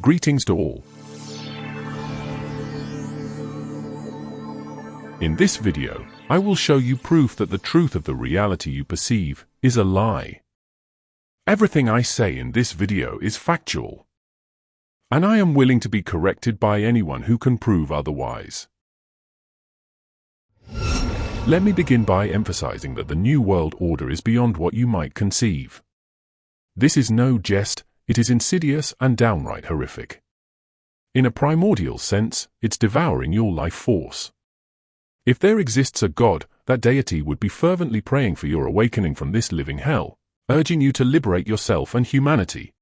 Greetings to all. In this video, I will show you proof that the truth of the reality you perceive is a lie. Everything I say in this video is factual, and I am willing to be corrected by anyone who can prove otherwise. Let me begin by emphasizing that the New World Order is beyond what you might conceive. This is no jest, it is insidious and downright horrific. In a primordial sense, it's devouring your life force. If there exists a God, that deity would be fervently praying for your awakening from this living hell, urging you to liberate yourself and humanity.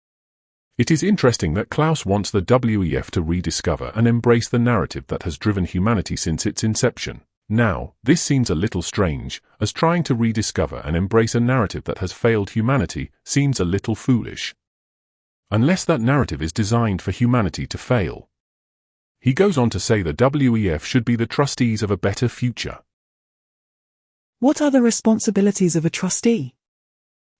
It is interesting that Klaus wants the WEF to rediscover and embrace the narrative that has driven humanity since its inception. Now, this seems a little strange, as trying to rediscover and embrace a narrative that has failed humanity seems a little foolish. Unless that narrative is designed for humanity to fail. He goes on to say the WEF should be the trustees of a better future. What are the responsibilities of a trustee?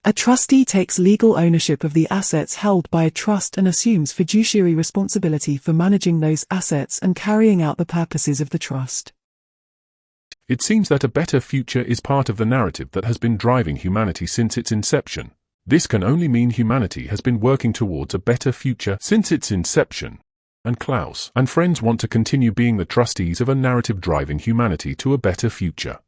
A trustee takes legal ownership of the assets held by a trust and assumes fiduciary responsibility for managing those assets and carrying out the purposes of the trust. It seems that a better future is part of the narrative that has been driving humanity since its inception. This can only mean humanity has been working towards a better future since its inception. And Klaus and friends want to continue being the trustees of a narrative driving humanity to a better future.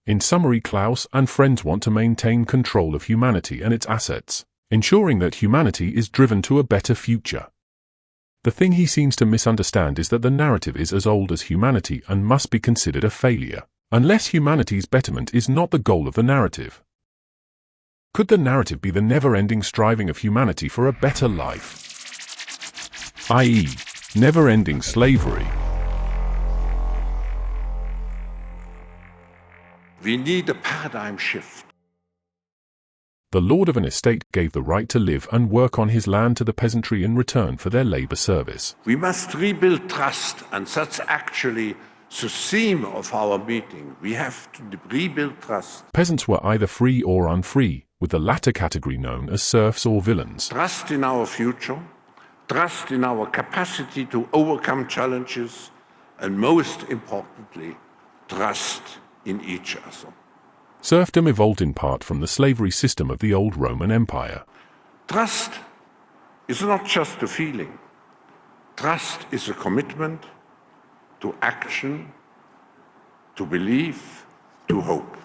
In summary, Klaus and friends want to maintain control of humanity and its assets, ensuring that humanity is driven to a better future. The thing he seems to misunderstand is that the narrative is as old as humanity and must be considered a failure, unless humanity's betterment is not the goal of the narrative. Could the narrative be the never-ending striving of humanity for a better life? i.e., never-ending slavery. We need a paradigm shift. The lord of an estate gave the right to live and work on his land to the peasantry in return for their labor service. We must rebuild trust, and that's actually the theme of our meeting. We have to rebuild trust. Peasants were either free or unfree, with the latter category known as serfs or villains. Trust in our future, trust in our capacity to overcome challenges, and most importantly, trust in each other. Serfdom evolved in part from the slavery system of the old Roman Empire. Trust is not just a feeling. Trust is a commitment to action, to belief, to hope.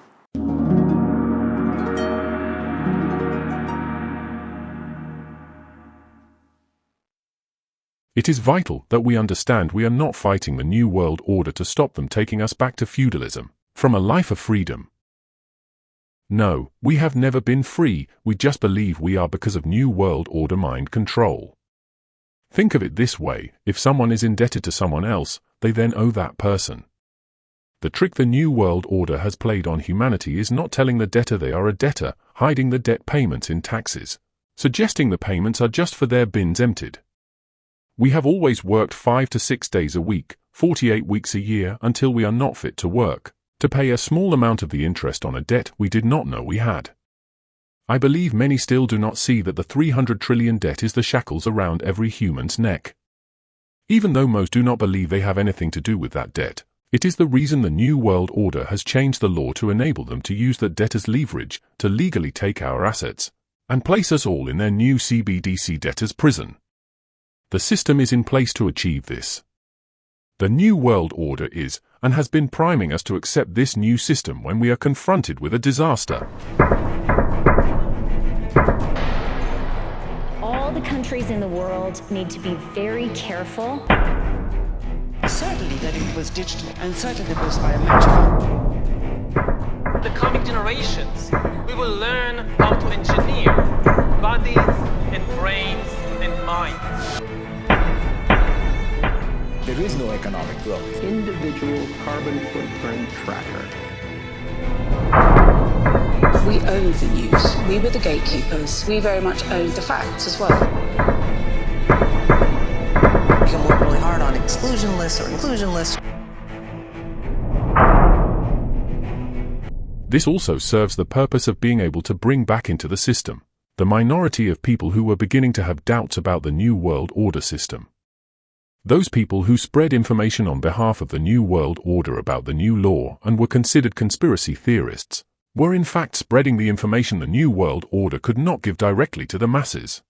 It is vital that we understand we are not fighting the New World Order to stop them taking us back to feudalism, from a life of freedom. No, we have never been free, we just believe we are because of New World Order mind control. Think of it this way, if someone is indebted to someone else, they then owe that person. The trick the New World Order has played on humanity is not telling the debtor they are a debtor, hiding the debt payments in taxes, suggesting the payments are just for their bins emptied. We have always worked 5 to 6 days a week, 48 weeks a year until we are not fit to work, to pay a small amount of the interest on a debt we did not know we had. I believe many still do not see that the 300 trillion debt is the shackles around every human's neck. Even though most do not believe they have anything to do with that debt, it is the reason the New World Order has changed the law to enable them to use that debt as leverage to legally take our assets and place us all in their new CBDC debtors' prison. The system is in place to achieve this. The New World Order is, and has been priming us to accept this new system when we are confronted with a disaster. All the countries in the world need to be very careful. Certainly that it was digital, and certainly it was biometric. The coming generations, we will learn how to engineer bodies and brains and minds. There is no economic growth. Individual carbon footprint tracker. We own the news. We were the gatekeepers. We very much owned the facts as well. You can work really hard on exclusion lists or inclusion lists. This also serves the purpose of being able to bring back into the system The minority of people who were beginning to have doubts about the New World Order system. Those people who spread information on behalf of the New World Order about the new law and were considered conspiracy theorists, were in fact spreading the information the New World Order could not give directly to the masses.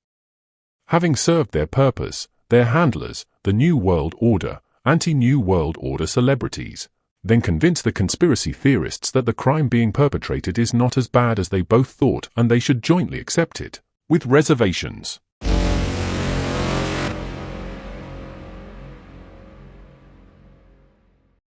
Having served their purpose, their handlers, the New World Order, anti-New World Order celebrities, then convince the conspiracy theorists that the crime being perpetrated is not as bad as they both thought and they should jointly accept it, with reservations.